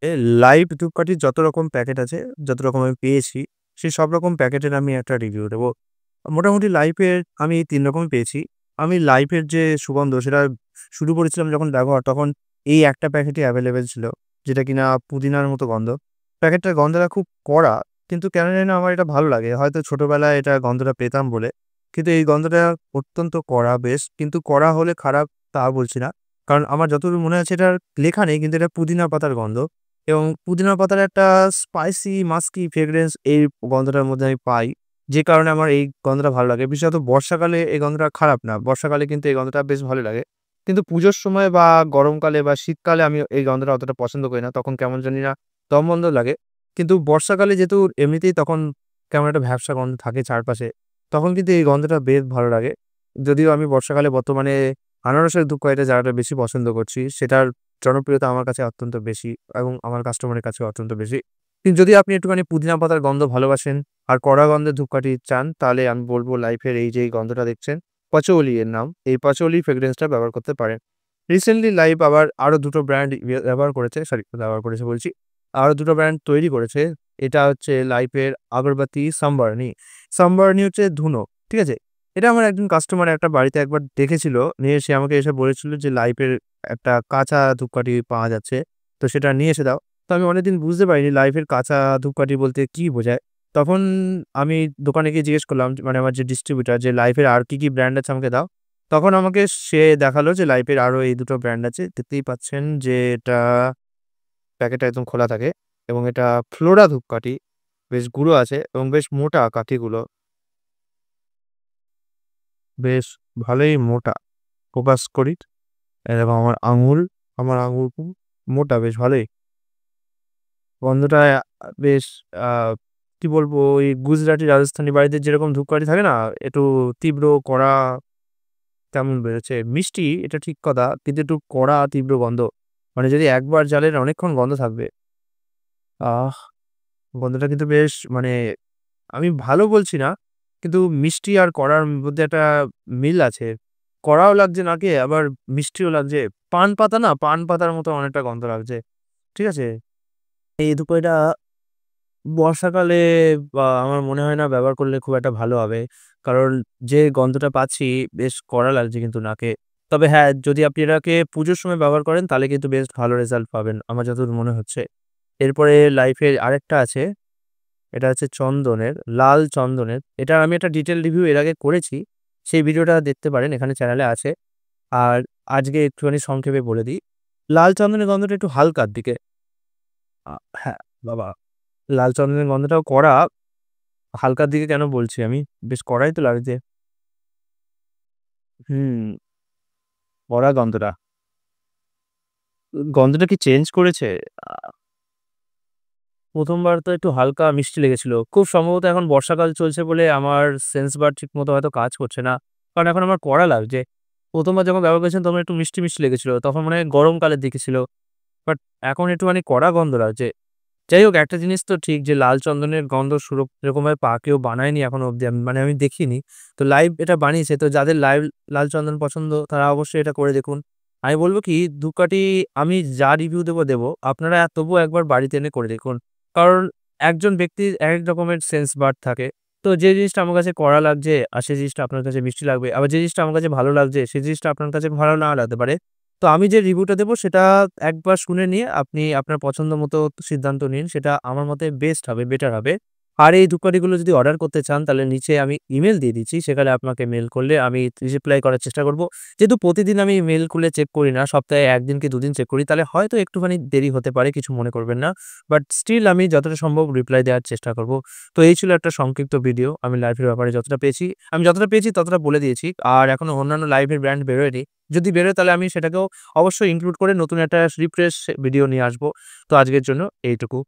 এ live ধূপকাঠির যত রকম packet আছে, যত রকম আমি পেয়েছি, সেই সব রকম প্যাকেটের আমি একটা রিভিউ দেবো। মোটামুটি লাইফের আমি ৩ রকমই পেয়েছি। আমি লাইফের যে সুগন্ধ সেটা শুরু করেছিলাম যখন ব্যবহার, তখন এই একটা প্যাকেটই এভেইলেবল ছিল, যেটা কিনা পুদিনার মতো গন্ধ। প্যাকেটটার গন্ধটা খুব কড়া, কিন্তু কেন জানি না আমার এটা ভালো লাগে। হয়তো ছোটবেলায় এটা গন্ধটা পেতাম বলে। কিন্তু এই গন্ধটা অত্যন্ত কড়া বেশ। কিন্তু কড়া হলে খারাপ তা বলছি না। কারণ আমার যতদূর মনে আছে এটার লেখা নেই, কিন্তু এটা পুদিনা পাতার গন্ধ এবং পুদিনা পাতার একটা স্পাইসি মাস্কি ফ্রেগ্রেন্স এই গন্ধটার মধ্যে আমি পাই। যে কারণে আমার এই গন্ধটা ভালো লাগে। বিশেষত বর্ষাকালে এই গন্ধটা খারাপ না। বর্ষাকালে কিন্তু এই গন্ধটা বেশ ভালো লাগে। কিন্তু পুজোর সময় বা গরমকালে বা শীতকালে আমি এই গন্ধটা অতটা পছন্দ করি না। তখন কেমন জানি না দমবন্ধ লাগে। কিন্তু বর্ষাকালে যেহেতু এমনিতেই তখন কেমন একটা ভ্যাপসা গন্ধ থাকে চারপাশে, তখন কিন্তু এই গন্ধটা বেশ ভালো লাগে। যদিও আমি বর্ষাকালে বর্তমানে আনারসের ধূপকাঠিটা জ্বালাটা বেশি পছন্দ করছি। সেটার জনপ্রিয়তা আমার কাছে অত্যন্ত বেশি এবং আমার কাস্টমারের কাছেও অত্যন্ত বেশি। কিন্তু যদি আপনি একটুখানি পুদিনা পাতার গন্ধ ভালোবাসেন আর কড়া গন্ধের ধূপকাঠি চান, তাহলে আমি বলব লাইফের এই যে এই গন্ধটা দেখছেন, পাচৌলি এর নাম। এই পাচৌলি ফ্রেগ্রেন্সটা ব্যবহার করতে পারেন। রিসেন্টলি লাইফ আবার আরো ২ টো ব্র্যান্ড ব্যবহার করেছে, ব্যবহার করেছে বলছি। আরো ২ টো ব্র্যান্ড তৈরি করেছে। এটা হচ্ছে লাইফের আগরবাতি সাম্বারনি। সাম্বারনি হচ্ছে ধুনো, ঠিক আছে? এটা আমার একজন কাস্টমার একটা বাড়িতে একবার দেখেছিল। নিয়ে সে আমাকে এসে বলেছিল যে, "লাইফের একটা কাঁচা ধূপকাঠি পাওয়া যাচ্ছে। তো সেটা নিয়ে এসে দাও।" তো আমি অনেকদিন বুঝতে পারিনি লাইফের কাঁচা ধূপকাঠি বলতে কি বোঝায়। তখন আমি দোকানে গিয়ে জিজ্ঞেস করলাম যে মানে আমার যে ডিস্ট্রিবিউটর যে লাইফের আর কি ব্র্যান্ড আছে আমাকে দাও। তখন আমাকে সে দেখালো যে লাইফের আরো এই ২ টো ব্র্যান্ড আছে। দেখতেই পাচ্ছেন যে এটা প্যাকেটটা একদম খোলা থাকে এবং এটা ফ্লোরা ধূপকাঠি। বেশ গুঁড়ো আছে এবং বেশ মোটা কাঠিগুলো। বেশ ভালোই মোটা। ফোকাস করি। এরকম আমার আঙুল খুব মোটা, বেশ ভালোই। গন্ধটা বেশ আ কি বলবো, ওই গুজরাটি, রাজস্থানি বাড়িতে যেরকম ধূপকাঠি থাকে না? একটু তীব্র কড়া তেমন বেরোচ্ছে। মিষ্টি এটা ঠিক কথা, কিন্তু একটু কড়া তীব্র গন্ধ। মানে যদি একবার জ্বালেন অনেকক্ষণ গন্ধ থাকবে। আহ! গন্ধটা কিন্তু বেশ মানে আমি ভালো বলছি না, কিন্তু মিষ্টি আর কড়ার মধ্যে একটা মিল আছে। কড়াও লাগছে নাকে, আবার মিষ্টিও লাগছে। পান পাতা না? পান পাতার মতো অনেকটা গন্ধ লাগছে। ঠিক আছে? এই ধূপকাঠিটা বর্ষাকালে আমার মনে হয় না ব্যবহার করলে খুব একটা ভালো হবে। কারণ যে গন্ধটা পাচ্ছি বেশ কড়া লাগছে কিন্তু নাকে। তবে হ্যাঁ, যদি আপনি এটাকে পুজোর সময় ব্যবহার করেন তাহলে কিন্তু বেশ ভালো রেজাল্ট পাবেন আমার যতদূর মনে হচ্ছে। এরপরে লাইফের আরেকটা আছে, এটা হচ্ছে চন্দনের, লাল চন্দনের। এটার আমি একটা ডিটেইল রিভিউ এর আগে করেছি। সেই ভিডিওটা দেখতে পারেন, এখানে চ্যানেলে আছে। আর আজকে একটুখানি সংক্ষেপে বলে দিই। লাল চন্দনের গন্ধটা একটু হালকার দিকে। আ হ্যাঁ, বাবা! লাল চন্দনের গন্ধটাও কড়া। হালকার দিকে কেন বলছি আমি? বেশ কড়াই তো লাগছে। হুম, কড়া গন্ধটা। গন্ধটা কি চেঞ্জ করেছে? আ ১ম বার তো একটু হালকা মিষ্টি লেগেছিল। খুব সম্ভবত এখন বর্ষাকাল চলছে বলে আমার সেন্স বার ঠিকমতো হয়তো কাজ করছে না। কারণ এখন আমার কড়া লাগছে। ১ম বার যখন ব্যবহার করেছিলাম তখন একটু মিষ্টি লেগেছিল। তখন মনে হয় গরমকালের দিকে ছিল। বাট এখন একটুখানি কড়া গন্ধ লাগছে। যাই হোক, একটা জিনিস তো ঠিক যে লাল চন্দনের গন্ধ এরকমভাবে কেউ বানায়নি এখনো অব্দি। মানে আমি দেখিনি। তো লাইভ এটা বানিয়েছে। তো যাদের লাল চন্দন পছন্দ তারা অবশ্যই এটা করে দেখুন। আমি বলব কি, ধূপকাঠি আমি যা রিভিউ দেব, আপনারা তবুও একবার বাড়িতে এনে করে দেখুন। কারণ একজন ব্যক্তির একেক রকমের সেন্স বার্ড থাকে। তো যে জিনিসটা আমার কাছে কড়া লাগছে আর সেই জিনিসটা আপনার কাছে মিষ্টি লাগবে। আবার যে জিনিসটা আমার কাছে ভালো লাগছে সেই জিনিসটা আপনার কাছে ভালো নাও লাগতে পারে। তো আমি যে রিভিউটা দেব সেটা একবার শুনে নিয়ে আপনি আপনার পছন্দ মতো সিদ্ধান্ত নিন। সেটা আমার মতে বেস্ট হবে, বেটার হবে। আর এই ধূপকাঠিগুলো যদি অর্ডার করতে চান তাহলে নিচে আমি ইমেইল দিয়ে দিচ্ছি। সেখানে আপনাকে মেইল করলে আমি রিপ্লাই করার চেষ্টা করব। যেহেতু প্রতিদিন আমি মেইল খুলে চেক করি না, সপ্তাহে ১ দিন কি ২ দিন চেক করি, তাহলে হয়তো একটুখানি দেরি হতে পারে, কিছু মনে করবেন না। বাট স্টিল আমি যতটা সম্ভব রিপ্লাই দেওয়ার চেষ্টা করব। তো এই ছিল একটা সংক্ষিপ্ত ভিডিও। আমি লাইফের ব্যাপারে যতটা পেয়েছি ততটা বলে দিয়েছি। আর এখনো অন্যান্য লাইফের ব্র্যান্ড বেরোয়নি। যদি বেরোয় তাহলে আমি সেটাকেও অবশ্যই ইনক্লুড করে নতুন একটা রিফ্রেশ ভিডিও নিয়ে আসবো। তো আজকের জন্য এইটুকু।